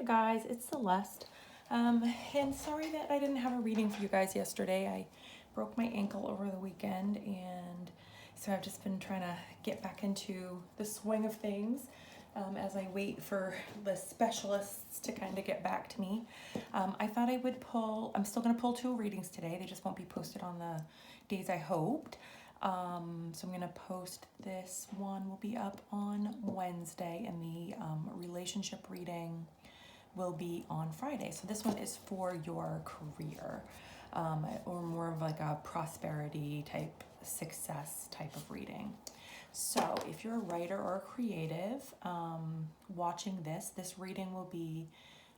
guys, it's Celeste. And sorry that I didn't have a reading for you guys yesterday. I broke my ankle over the weekend, and so I've just been trying to get back into the swing of things as I wait for the specialists to kind of get back to me. I thought I would pull, I'm still going to pull 2 readings today. They just won't be posted on the days I hoped. So I'm going to post this one, will be up on Wednesday, and the relationship reading will be on Friday. So this one is for your career, or more of like a prosperity type, success type of reading. So if you're a writer or a creative watching this reading will be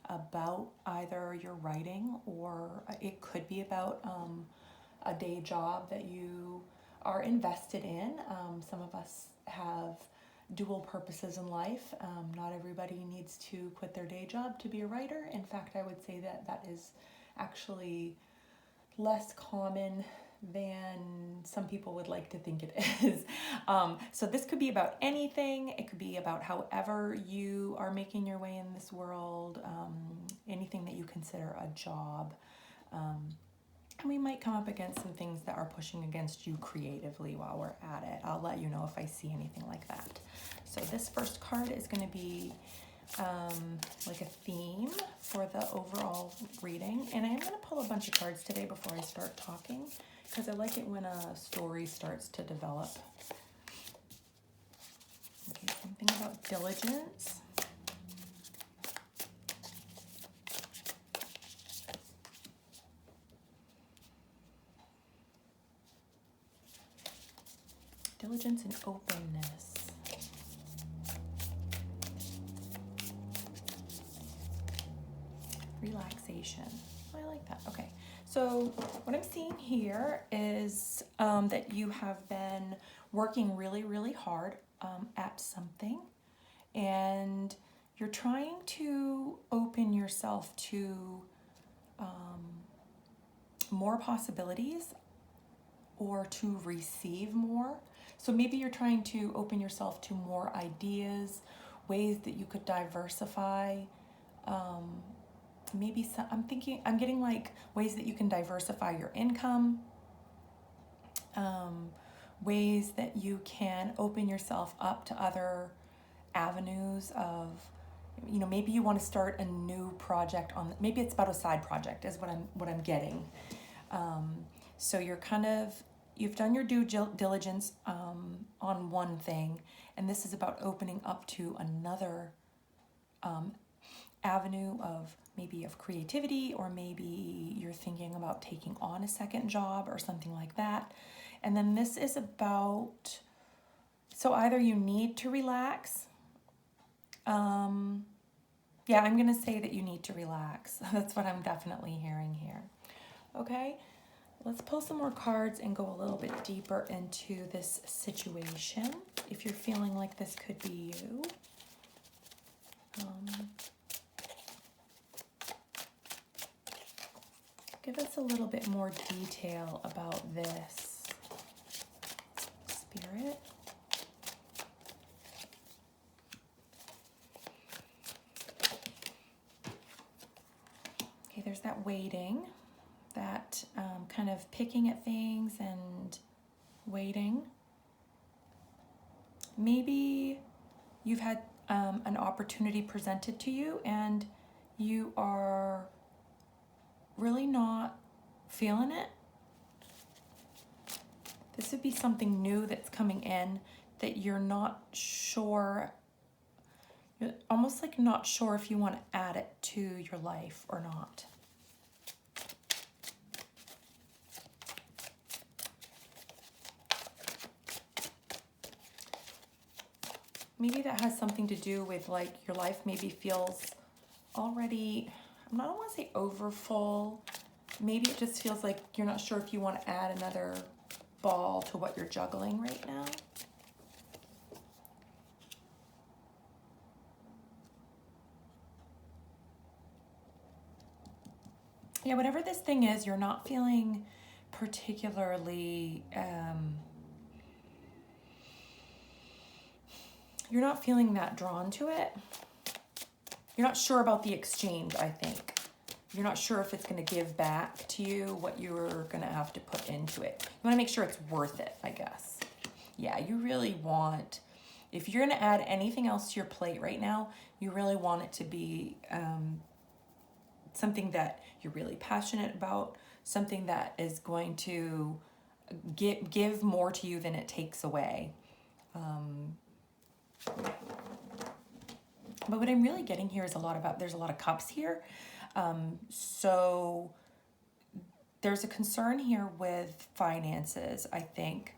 about either your writing, or it could be about a day job that you are invested in. Some of us have dual purposes in life. Not everybody needs to quit their day job to be a writer. In fact, I would say that that is actually less common than some people would like to think it is. So this could be about anything. It could be about however you are making your way in this world, anything that you consider a job. And we might come up against some things that are pushing against you creatively while we're at it. I'll let you know if I see anything like that. So this first card is going to be like a theme for the overall reading. And I am going to pull a bunch of cards today before I start talking, because I like it when a story starts to develop. Okay, something about diligence. Diligence and openness. Relaxation. I like that. Okay. So what I'm seeing here is that you have been working really, really hard at something, and you're trying to open yourself to more possibilities, or to receive more. So maybe you're trying to open yourself to more ideas, ways that you could diversify. Maybe some, I'm getting like ways that you can diversify your income, ways that you can open yourself up to other avenues of, maybe you want to start a new project maybe it's about a side project is what I'm getting. So you've done your due diligence on one thing, and this is about opening up to another avenue of creativity, or maybe you're thinking about taking on a second job or something like that. And then this is about, so either you need to relax. I'm going to say that you need to relax. That's what I'm definitely hearing here. Okay. Let's pull some more cards and go a little bit deeper into this situation, if you're feeling like this could be you. Give us a little bit more detail about this, Spirit. Okay, there's that waiting. That kind of picking at things and waiting. Maybe you've had an opportunity presented to you, and you are really not feeling it. This would be something new that's coming in that you're not sure, you're almost like not sure if you want to add it to your life or not. Maybe that has something to do with like your life maybe feels already, I don't want to say over full. Maybe it just feels like you're not sure if you want to add another ball to what you're juggling right now. Yeah, whatever this thing is, you're not feeling particularly, you're not feeling that drawn to it. you're not sure about the exchange, I think. You're not sure if it's going to give back to you what you're going to have to put into it. You want to make sure it's worth it, I guess. Yeah, you really want, if you're going to add anything else to your plate right now, you really want it to be something that you're really passionate about, something that is going to give more to you than it takes away. But what I'm really getting here is there's a lot of cups here. So there's a concern here with finances, I think,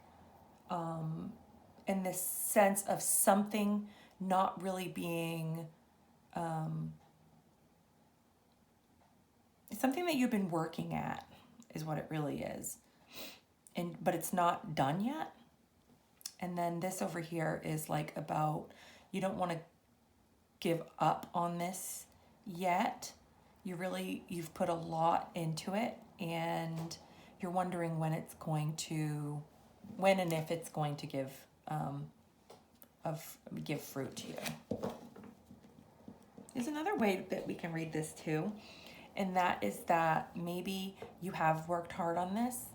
in this sense of something not really being, something that you've been working at is what it really is. But it's not done yet. And then this over here is like about, you don't want to give up on this yet. You've put a lot into it, and you're wondering when and if it's going to give fruit to you. There's another way that we can read this too, and that is that maybe you have worked hard on this,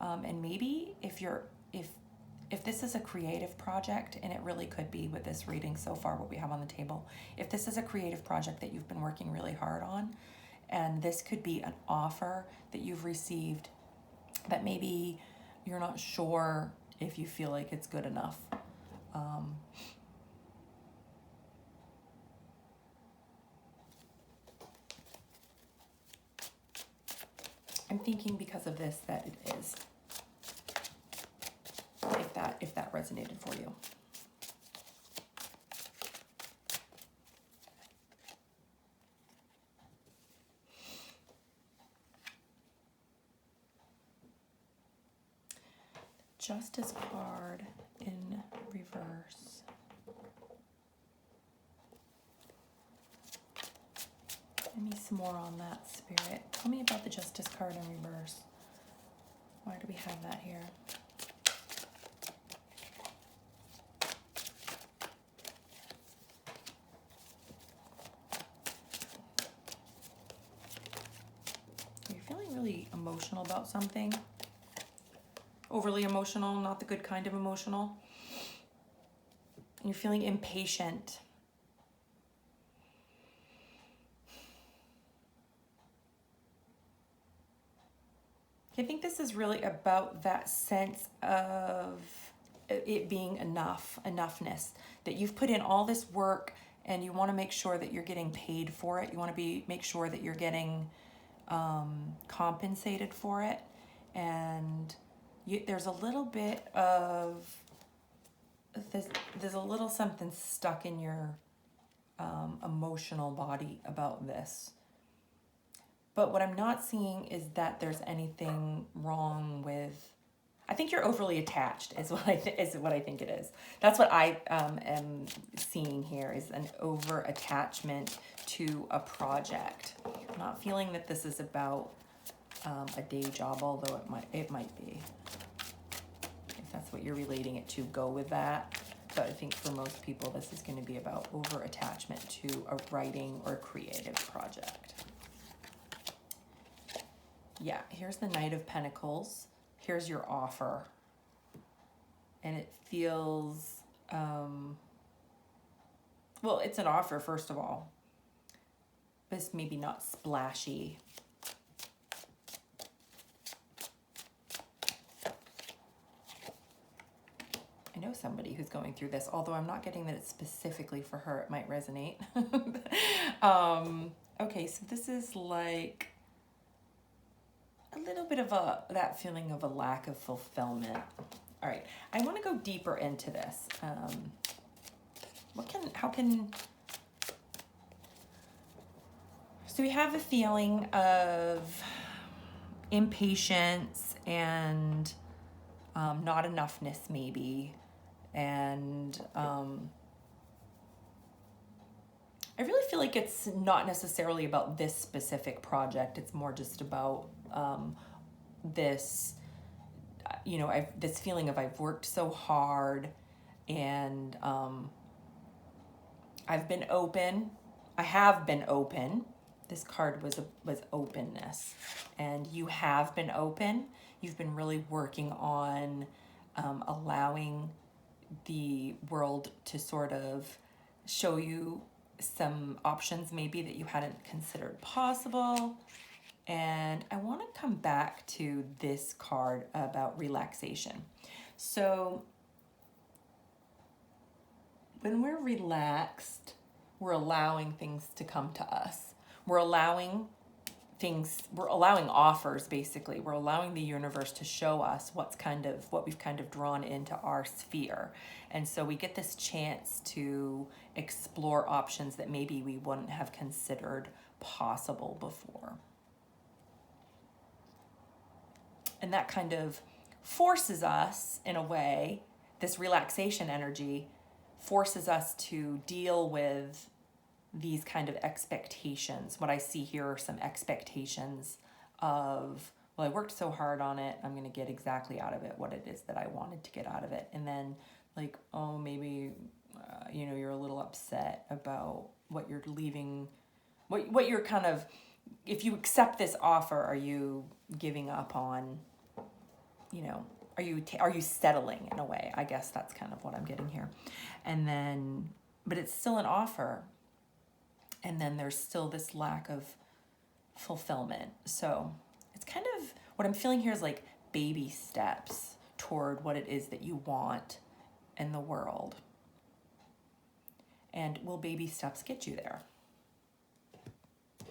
and maybe if this is a creative project, and it really could be with this reading so far, what we have on the table, if this is a creative project that you've been working really hard on, and this could be an offer that you've received that maybe you're not sure if you feel like it's good enough. I'm thinking because of this that it is. If that resonated for you. Justice card in reverse. Give me some more on that, Spirit. Tell me about the Justice card in reverse. Why do we have that here? You're feeling really emotional about something. Overly emotional, not the good kind of emotional. And you're feeling impatient. I think this is really about that sense of it being enoughness, that you've put in all this work and you want to make sure that you're getting paid for it. You want to make sure that you're getting compensated for it. And there's a little bit of there's a little something stuck in your emotional body about this. But what I'm not seeing is that there's anything wrong with. I think you're overly attached is what I think it is. That's what I am seeing here, is an over attachment to a project. I'm not feeling that this is about a day job, although it might be. If that's what you're relating it to, go with that. But I think for most people, this is going to be about over attachment to a writing or creative project. Yeah, here's the Knight of Pentacles. Here's your offer. And it feels, well, it's an offer, first of all. But it's maybe not splashy. I know somebody who's going through this, although I'm not getting that it's specifically for her. It might resonate. Okay, so this is like a little bit of that feeling of a lack of fulfillment. All right, I want to go deeper into this. So we have a feeling of impatience and not enoughness maybe. And I really feel like it's not necessarily about this specific project. It's more just about this, this feeling of I've worked so hard, and I've been open. I have been open. This card was openness, and you have been open. You've been really working on allowing the world to sort of show you some options maybe that you hadn't considered possible. And I want to come back to this card about relaxation. So when we're relaxed, we're allowing things to come to us. We're allowing offers, basically. We're allowing the universe to show us what we've kind of drawn into our sphere. And so we get this chance to explore options that maybe we wouldn't have considered possible before. And that kind of forces us, in a way, this relaxation energy forces us to deal with these kind of expectations. What I see here are some expectations of, well, I worked so hard on it, I'm going to get exactly out of it what it is that I wanted to get out of it. And then, like, oh, maybe, you're a little upset about what you're leaving, what you're kind of, if you accept this offer, are you giving up on, are you settling in a way? I guess that's kind of what I'm getting here. And then, but it's still an offer. And then there's still this lack of fulfillment. So it's kind of, what I'm feeling here is like baby steps toward what it is that you want in the world. And will baby steps get you there? So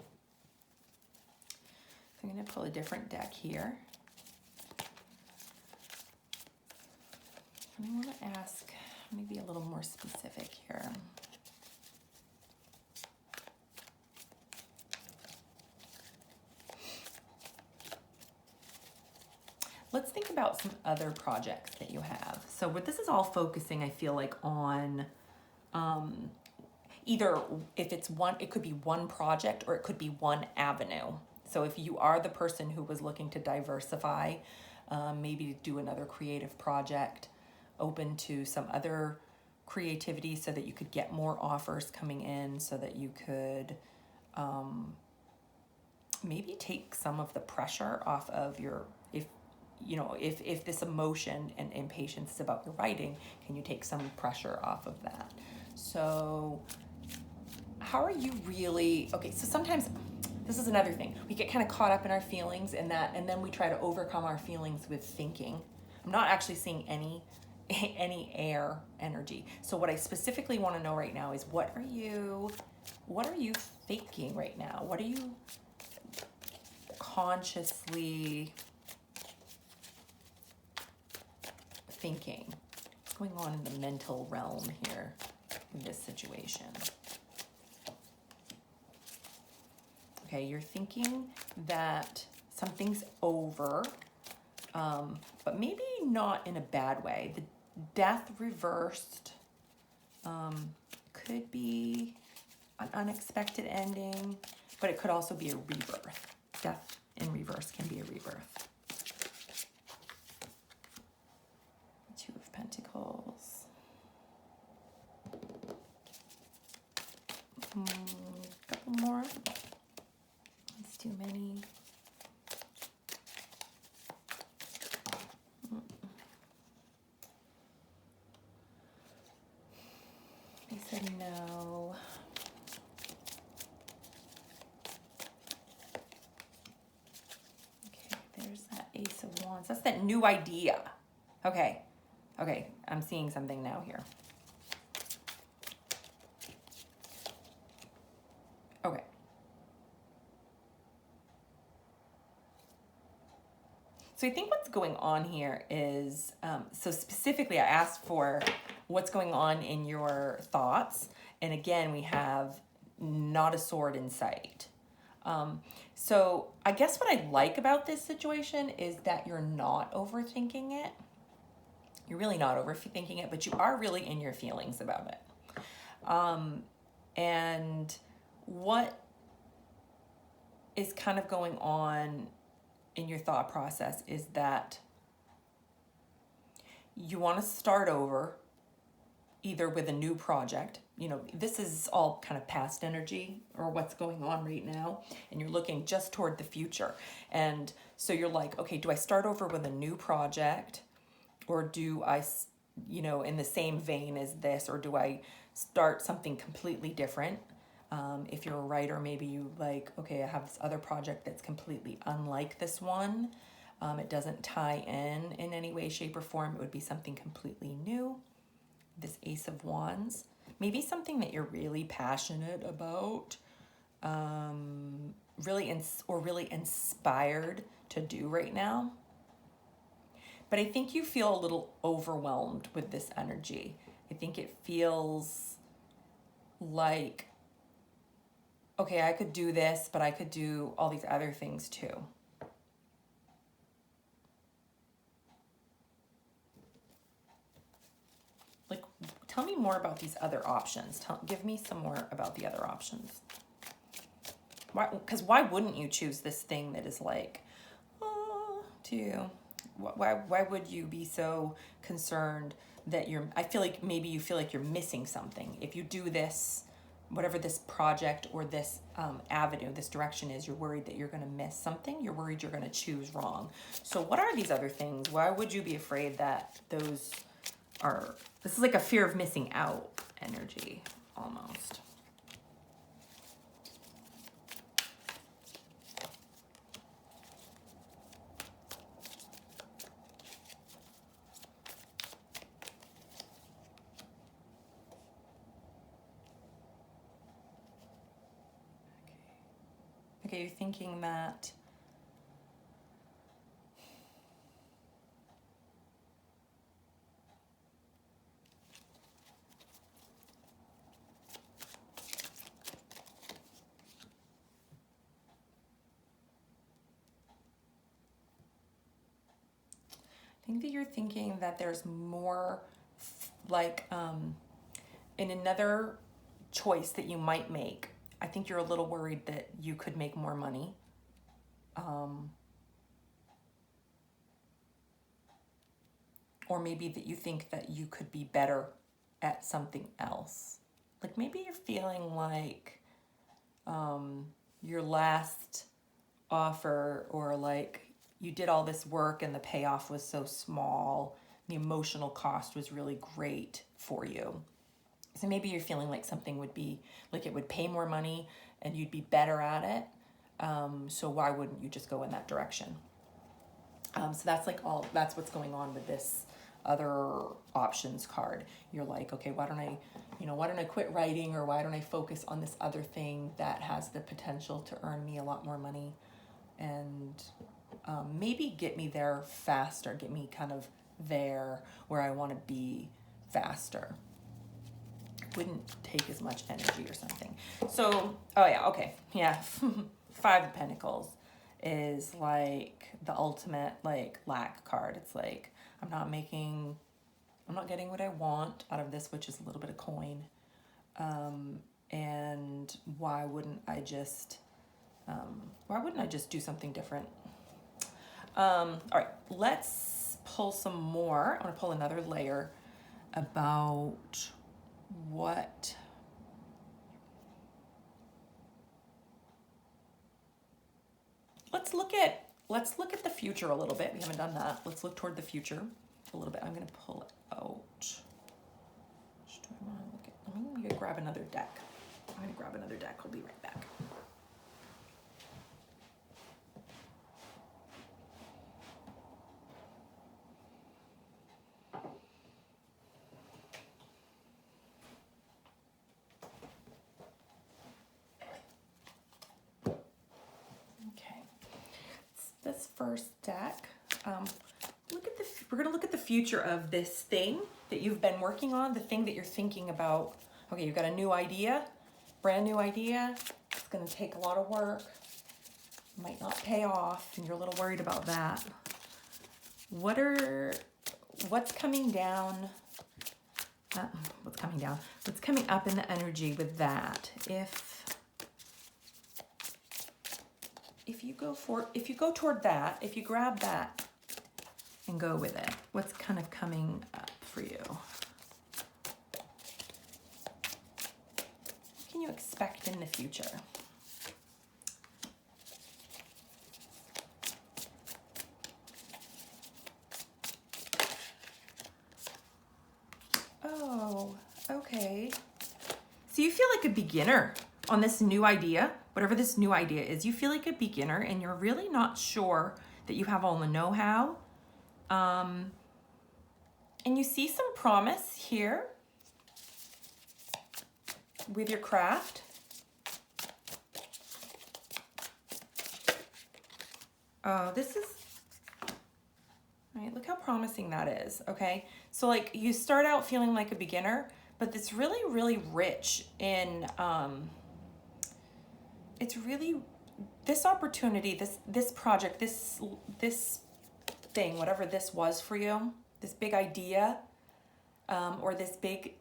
I'm going to pull a different deck here. And I want to ask, maybe a little more specific here. Let's think about some other projects that you have. So what this is all focusing, I feel like, on either if it's one, it could be one project or it could be one avenue. So if you are the person who was looking to diversify, maybe do another creative project, open to some other creativity so that you could get more offers coming in, so that you could maybe take some of the pressure off of your, if this emotion and impatience is about your writing, can you take some pressure off of that? So how are you really, okay, so sometimes this is another thing. We get kind of caught up in our feelings and then we try to overcome our feelings with thinking. I'm not actually seeing any air energy. So what I specifically want to know right now is what are you thinking right now? What are you consciously thinking? What's going on in the mental realm here in this situation? Okay, you're thinking that something's over, but maybe not in a bad way. The death reversed could be an unexpected ending, but it could also be a rebirth. Death in reverse can be a rebirth. Two of Pentacles. Couple more. That's too many. They said no. Okay, there's that Ace of Wands. That's that new idea. Okay, I'm seeing something now here. Okay. So I think what's going on here is, so specifically I asked for what's going on in your thoughts. And again, we have not a sword in sight. So I guess what I like about this situation is that you're not overthinking it. You're really not overthinking it, but you are really in your feelings about it. And what is kind of going on in your thought process is that you want to start over, either with a new project, this is all kind of past energy or what's going on right now, and you're looking just toward the future. And so you're like, okay, do I start over with a new project, or do I, in the same vein as this, or do I start something completely different? If you're a writer, maybe you like, okay, I have this other project that's completely unlike this one. It doesn't tie in any way, shape, or form. It would be something completely new. This Ace of Wands, maybe something that you're really passionate about, really inspired to do right now. But I think you feel a little overwhelmed with this energy. I think it feels like, okay, I could do this, but I could do all these other things too. Like, tell me more about these other options. Give me some more about the other options. Why wouldn't you choose this thing that is like, to you? Why would you be so concerned that I feel like maybe you feel like you're missing something. If you do this, whatever this project or this avenue, this direction is, you're worried that you're going to miss something. You're worried you're going to choose wrong. So what are these other things? Why would you be afraid that those are, this is like a fear of missing out energy almost. Okay, you're thinking that you're thinking that there's more like in another choice that you might make. I think you're a little worried that you could make more money. Or maybe that you think that you could be better at something else. Like maybe you're feeling like your last offer, or like you did all this work and the payoff was so small, the emotional cost was really great for you. So maybe you're feeling like something would be, like it would pay more money and you'd be better at it. So why wouldn't you just go in that direction? So that's what's going on with this other options card. You're like, okay, why don't I quit writing, or why don't I focus on this other thing that has the potential to earn me a lot more money and maybe get me there faster, get me kind of there where I want to be faster. Wouldn't take as much energy or something. So, Five of Pentacles is like the ultimate like lack card. It's like, I'm not getting what I want out of this, which is a little bit of coin. And why wouldn't I just do something different? All right, let's pull some more. I want to pull another layer about what let's look at the future a little bit. We haven't done that. Let's look toward the future a little bit. I'm going to pull it out. I'm going to grab another deck. I'll be right back. This first deck, we're going to look at the future of this thing that you've been working on, the thing that you're thinking about. Okay, you've got a new idea, brand new idea. It's going to take a lot of work, might not pay off, and you're a little worried about that. What's coming down? What's coming up in the energy with that? If you go toward that, if you grab that and go with it, what's kind of coming up for you? you expect in the future? Oh, okay. So you feel like a beginner on this new idea, whatever this new idea is. You feel like a beginner and you're really not sure that you have all the know-how. And you see some promise here with your craft. Oh, this is, right, look how promising that is, okay? So like you start out feeling like a beginner, but it's really, really rich in, it's really, this opportunity, this project, this thing, whatever this was for you, this big idea, or this big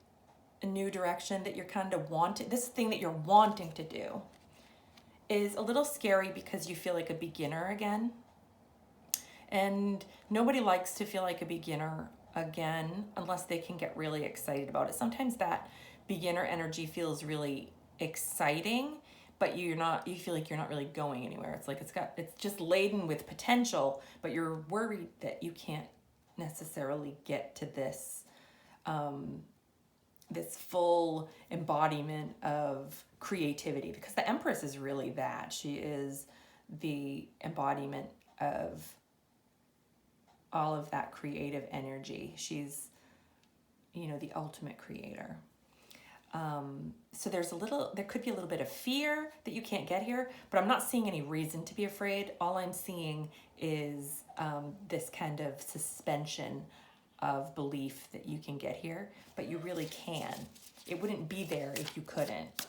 new direction that you're kind of wanting, this thing that you're wanting to do is a little scary because you feel like a beginner again. And nobody likes to feel like a beginner again unless they can get really excited about it. Sometimes that beginner energy feels really exciting, but you feel like you're not really going anywhere. It's like it's just laden with potential, but you're worried that you can't necessarily get to this this full embodiment of creativity, because the Empress is really that. She is the embodiment of all of that creative energy. She's, the ultimate creator. So there could be a little bit of fear that you can't get here, but I'm not seeing any reason to be afraid. All I'm seeing is this kind of suspension of belief that you can get here, but you really can. It wouldn't be there if you couldn't.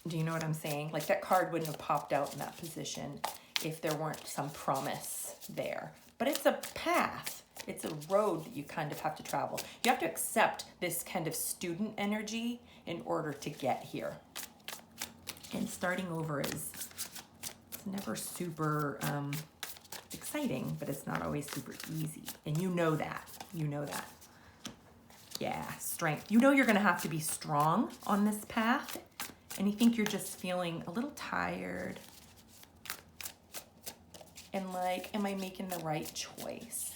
Do you know what I'm saying? Like that card wouldn't have popped out in that position if there weren't some promise there. But it's a path. It's a road that you kind of have to travel. You have to accept this kind of student energy in order to get here. And starting over it's never super exciting, but it's not always super easy. And you know that. Yeah, strength. You're going to have to be strong on this path. And you think you're just feeling a little tired. And like, am I making the right choice?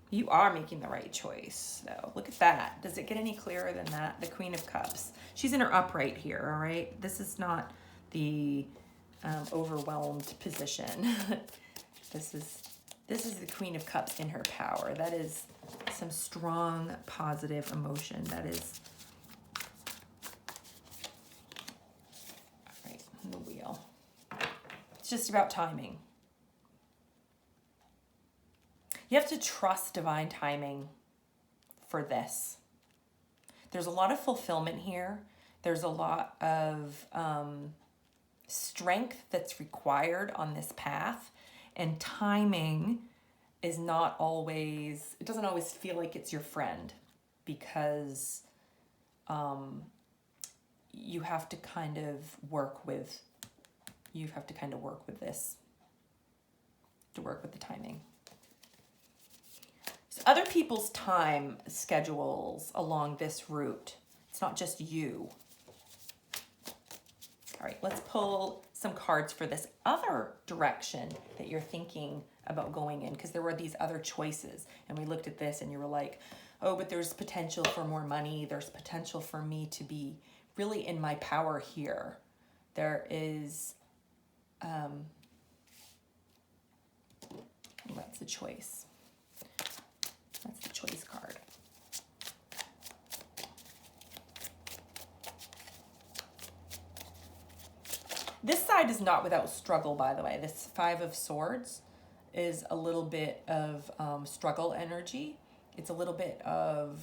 You are making the right choice, though. Look at that. Does it get any clearer than that? The Queen of Cups. She's in her upright here, all right? This is not the overwhelmed position. This is the Queen of Cups in her power. That is some strong, positive emotion. That is, all right, the wheel. It's just about timing. You have to trust divine timing for this. There's a lot of fulfillment here. There's a lot of strength that's required on this path. And timing is not always, it doesn't always feel like it's your friend, because you have to kind of work with this, to work with the timing. So other people's time schedules along this route. It's not just you. All right, let's pull some cards for this other direction that you're thinking about going in, because there were these other choices, and we looked at this and you were like, oh, but there's potential for more money. There's potential for me to be really in my power here. There is, that's the choice. That's the choice card. This side is not without struggle, by the way. This Five of Swords is a little bit of struggle energy. It's a little bit of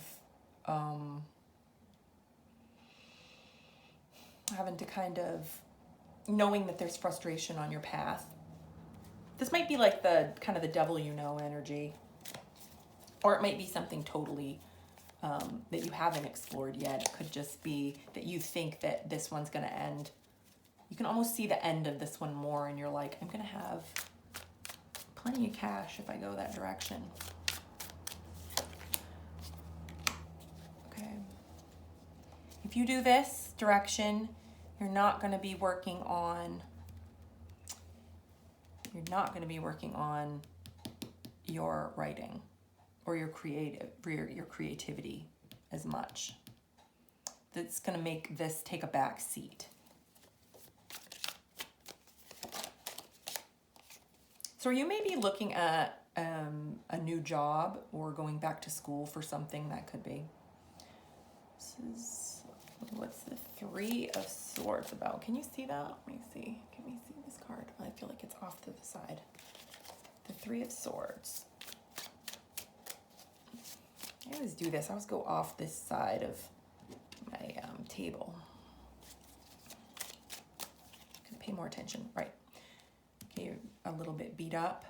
having to kind of knowing that there's frustration on your path. This might be like the kind of the devil you know energy. Or it might be something totally that you haven't explored yet. It could just be that you think that this one's going to end. You can almost see the end of this one more, and you're like, I'm going to have plenty of cash if I go that direction. Okay. If you do this, direction, you're not going to be working on your writing or your creativity as much. That's going to make this take a back seat. So you may be looking at a new job or going back to school for something. That could be. What's the Three of Swords about? Can you see that? Let me see. Can we see this card? I feel like it's off to the side. The Three of Swords. I always do this. I always go off this side of my table. Pay more attention. Right. Okay, you're a little bit beat up.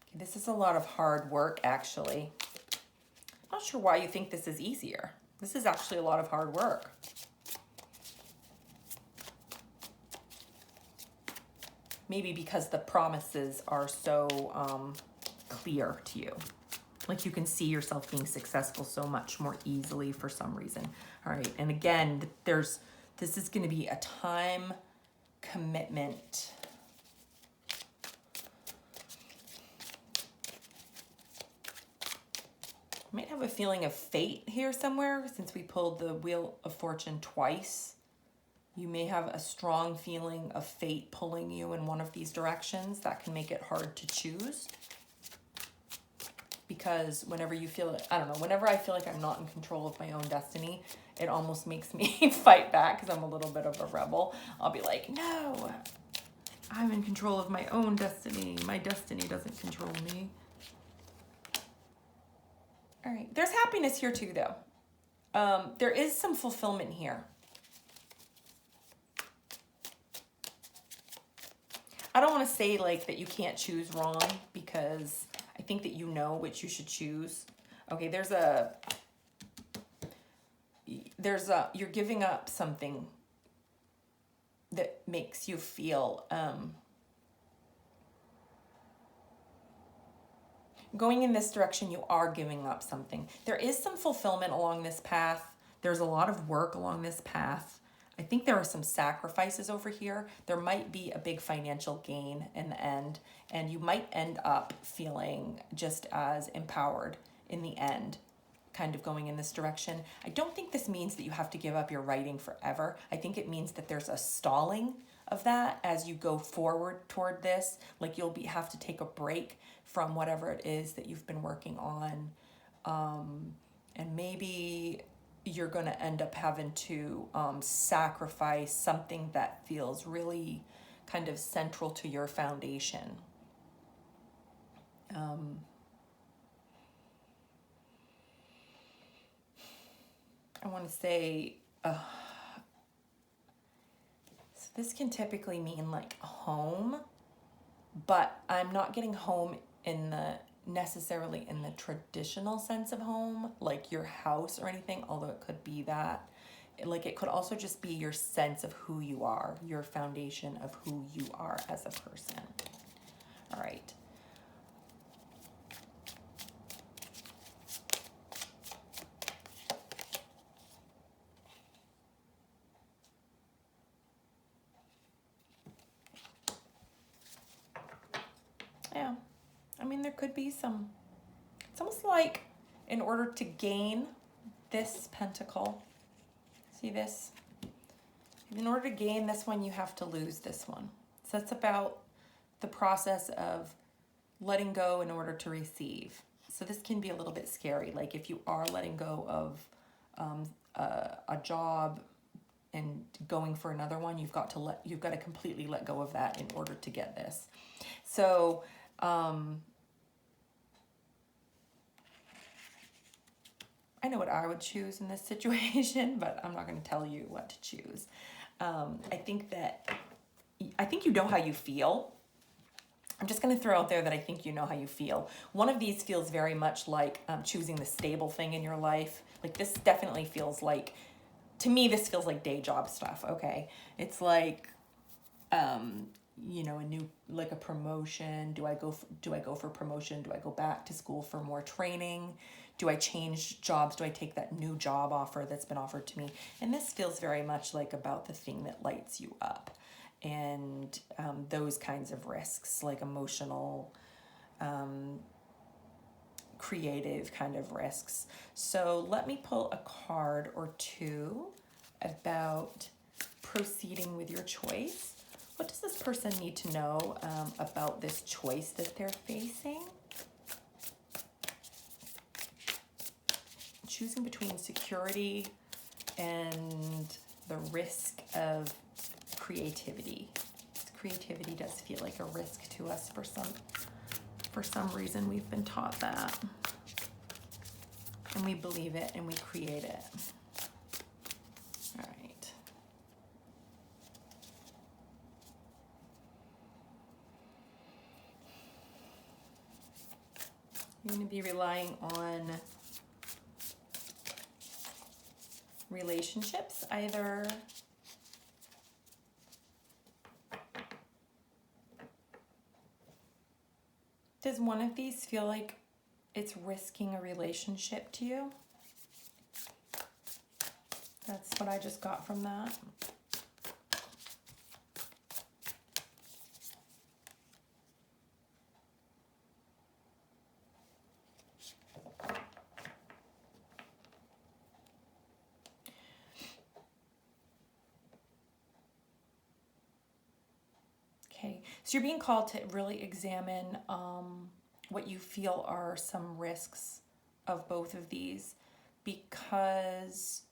Okay, this is a lot of hard work, actually. I'm not sure why you think this is easier. This is actually a lot of hard work. Maybe because the promises are so clear to you. Like you can see yourself being successful so much more easily for some reason. All right, and again, this is going to be a time commitment. You might have a feeling of fate here somewhere since we pulled the Wheel of Fortune twice. You may have a strong feeling of fate pulling you in one of these directions. That can make it hard to choose. Because whenever you feel it, I don't know, whenever I feel like I'm not in control of my own destiny, it almost makes me fight back because I'm a little bit of a rebel. I'll be like, no, I'm in control of my own destiny. My destiny doesn't control me. All right, there's happiness here too, though. There is some fulfillment here. I don't want to say like that you can't choose wrong because I think that you know which you should choose. Okay, you're giving up something that makes you feel, going in this direction, you are giving up something. There is some fulfillment along this path. There's a lot of work along this path. I think there are some sacrifices over here. There might be a big financial gain in the end, and you might end up feeling just as empowered in the end, kind of going in this direction. I don't think this means that you have to give up your writing forever. I think it means that there's a stalling of that as you go forward toward this. Like you'll have to take a break from whatever it is that you've been working on. And maybe you're going to end up having to sacrifice something that feels really kind of central to your foundation. I want to say, so this can typically mean like home, but I'm not getting home necessarily in the traditional sense of home, like your house or anything, although it could be that. Like it could also just be your sense of who you are, your foundation of who you are as a person. All right. Yeah, I mean, there could be some, it's almost like in order to gain this pentacle, see this? In order to gain this one, you have to lose this one. So that's about the process of letting go in order to receive. So this can be a little bit scary. Like if you are letting go of a job and going for another one, you've got to completely let go of that in order to get this. So I know what I would choose in this situation, but I'm not going to tell you what to choose. I think you know how you feel. I'm just going to throw out there that I think you know how you feel. One of these feels very much like choosing the stable thing in your life. Like this definitely feels like, to me, this feels like day job stuff. Okay. It's like, like a promotion. Do I go for promotion? Do I go back to school for more training? Do I change jobs? Do I take that new job offer that's been offered to me? And this feels very much like about the thing that lights you up, and those kinds of risks, like emotional, creative kind of risks. So let me pull a card or two about proceeding with your choice. What does this person need to know about this choice that they're facing? Choosing between security and the risk of creativity. Creativity does feel like a risk to us for some reason. We've been taught that, and we believe it, and we create it. All right. You're going to be relying on relationships, either does one of these feel like it's risking a relationship to you? That's what I just got from that. Okay, so you're being called to really examine what you feel are some risks of both of these, because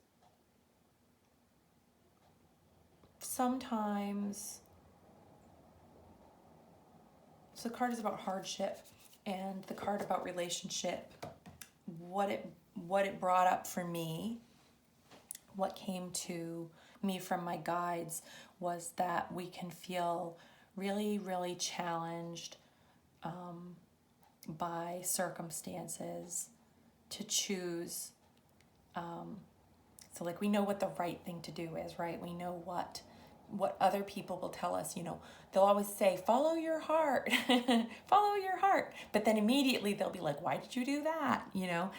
sometimes, so the card is about hardship, and the card about relationship, what it brought up for me, what came to me from my guides, was that we can feel really, really challenged by circumstances to choose. So like, we know what the right thing to do is, right? We know what other people will tell us, you know, they'll always say, follow your heart, follow your heart. But then immediately they'll be like, why did you do that? You know,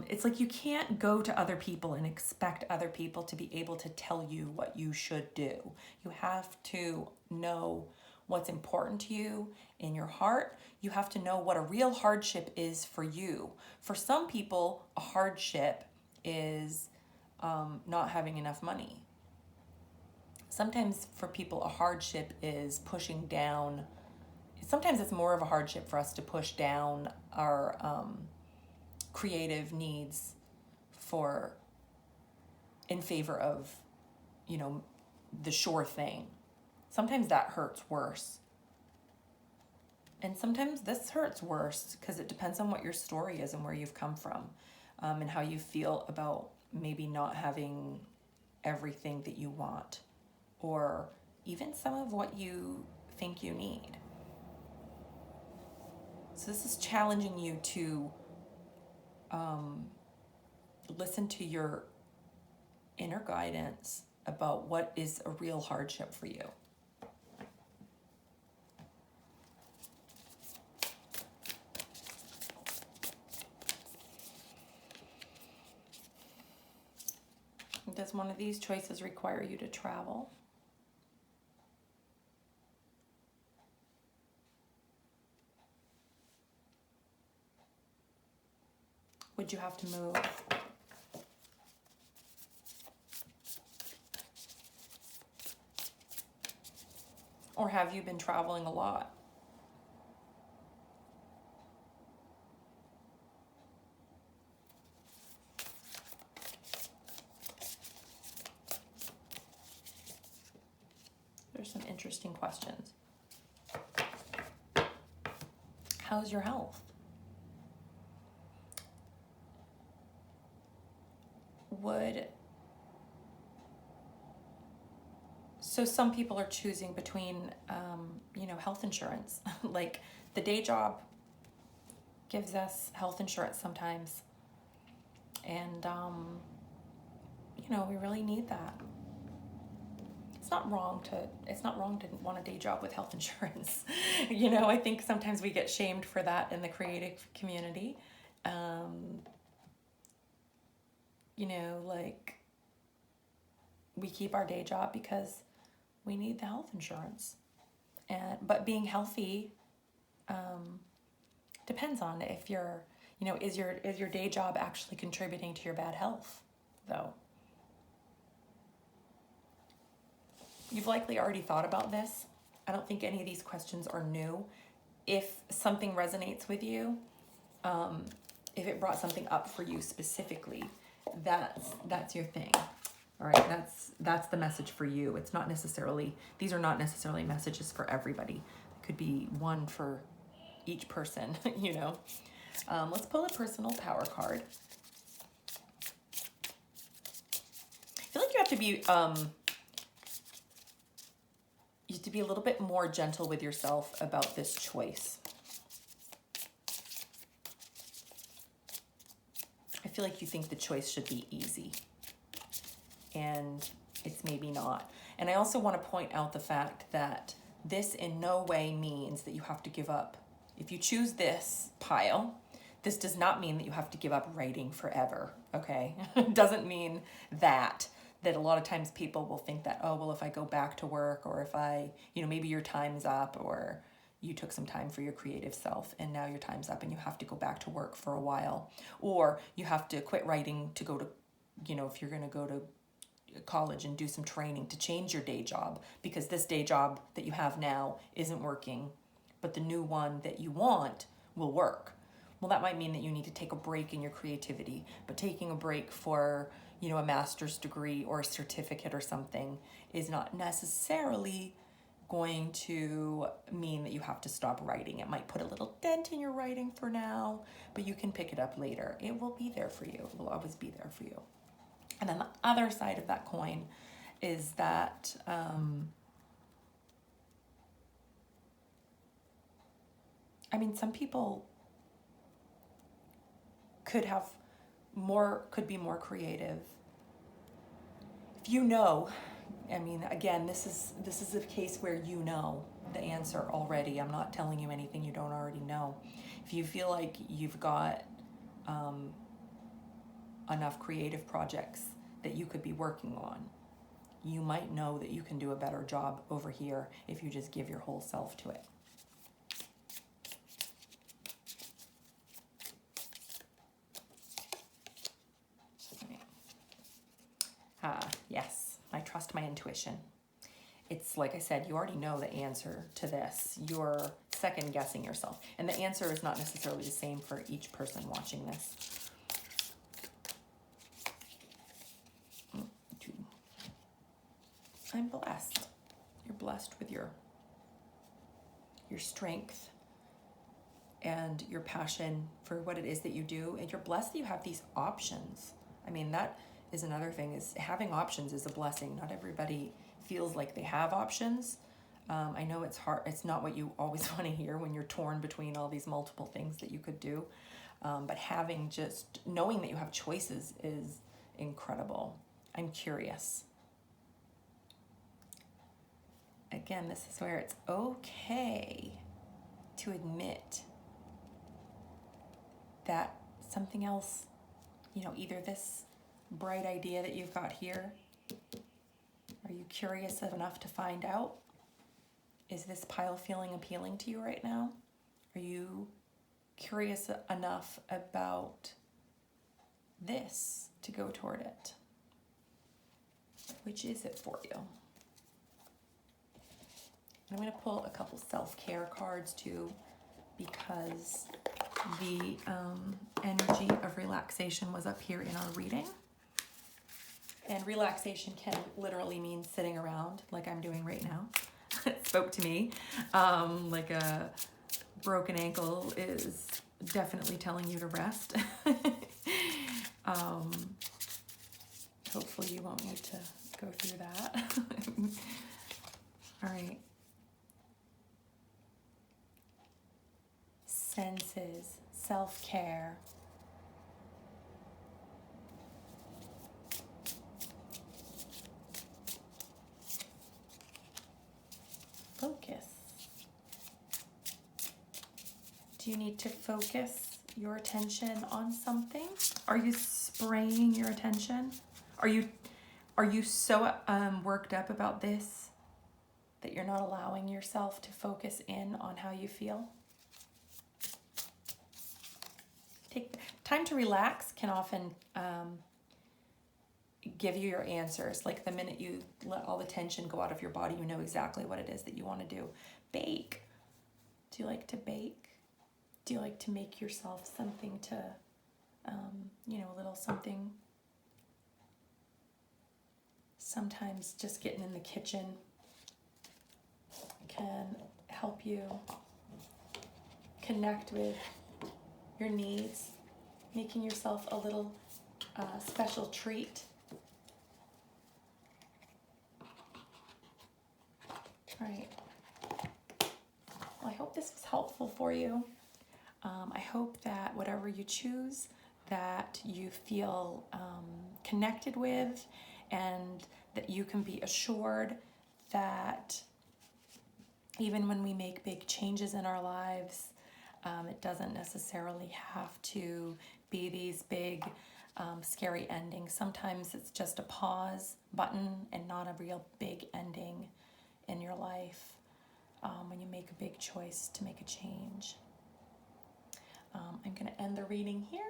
it's like, you can't go to other people and expect other people to be able to tell you what you should do. You have to know what's important to you in your heart. You have to know what a real hardship is for you. For some people, a hardship is not having enough money. Sometimes for people, a hardship is pushing down. Sometimes it's more of a hardship for us to push down our creative needs in favor of, you know, the sure thing. Sometimes that hurts worse. And sometimes this hurts worse, because it depends on what your story is and where you've come from, and how you feel about maybe not having everything that you want, or even some of what you think you need. So this is challenging you to listen to your inner guidance about what is a real hardship for you. Does one of these choices require you to travel? Would you have to move? Or have you been traveling a lot? There's some interesting questions. How's your health? So some people are choosing between, health insurance. Like, the day job gives us health insurance sometimes. And, we really need that. It's not wrong to want a day job with health insurance. I think sometimes we get shamed for that in the creative community. you know, like we keep our day job because we need the health insurance. But being healthy depends on if you're, you know, is your day job actually contributing to your bad health, though? You've likely already thought about this. I don't think any of these questions are new. If something resonates with you, if it brought something up for you specifically, that's your thing. All right, that's the message for you. It's not necessarily, these are not necessarily messages for everybody. It could be one for each person, you know. Let's pull a personal power card. I feel like you have to be a little bit more gentle with yourself about this choice. I feel like you think the choice should be easy, and it's maybe not. And I also want to point out the fact that this in no way means that you have to give up. If you choose this pile, this does not mean that you have to give up writing forever, okay? It doesn't mean that a lot of times people will think that, oh, well, if I go back to work, or if I, you know, maybe your time's up, or you took some time for your creative self and now your time's up and you have to go back to work for a while, or you have to quit writing to go to, you know, if you're going to go to college and do some training to change your day job because this day job that you have now isn't working, but the new one that you want will work. Well, that might mean that you need to take a break in your creativity, but taking a break for, you know, a master's degree or a certificate or something is not necessarily going to mean that you have to stop writing. It might put a little dent in your writing for now, but you can pick it up later. It will be there for you. It will always be there for you. And then the other side of that coin is that I mean, some people could be more creative. If you know, I mean, again, this is a case where you know the answer already. I'm not telling you anything you don't already know. If you feel like you've got enough creative projects that you could be working on, you might know that you can do a better job over here if you just give your whole self to it. Yes, I trust my intuition. It's like I said, you already know the answer to this. You're second guessing yourself. And the answer is not necessarily the same for each person watching this. I'm blessed. You're blessed with your strength and your passion for what it is that you do. And you're blessed that you have these options. I mean, that is another thing, is having options is a blessing. Not everybody feels like they have options. I know it's hard. It's not what you always want to hear when you're torn between all these multiple things that you could do. But knowing that you have choices is incredible. I'm curious. Again, this is where it's okay to admit that something else, you know, either this bright idea that you've got here, are you curious enough to find out? Is this pile feeling appealing to you right now? Are you curious enough about this to go toward it? Which is it for you? I'm going to pull a couple self-care cards too, because the energy of relaxation was up here in our reading. And relaxation can literally mean sitting around like I'm doing right now. It spoke to me. Like a broken ankle is definitely telling you to rest. Hopefully you won't need to go through that. All right. Senses, self-care. Focus. Do you need to focus your attention on something? Are you spraying your attention? Are you so worked up about this that you're not allowing yourself to focus in on how you feel? Take time to relax can often give you your answers. Like the minute you let all the tension go out of your body, you know exactly what it is that you want to do. Bake. Do you like to bake? Do you like to make yourself something to, a little something? Sometimes just getting in the kitchen can help you connect with your needs, making yourself a little special treat. All right. Well, I hope this was helpful for you. I hope that whatever you choose, that you feel connected with, and that you can be assured that even when we make big changes in our lives, it doesn't necessarily have to be these big, scary endings. Sometimes it's just a pause button and not a real big ending in your life when you make a big choice to make a change. I'm going to end the reading here,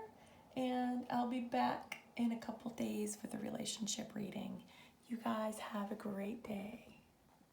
and I'll be back in a couple days with a relationship reading. You guys have a great day.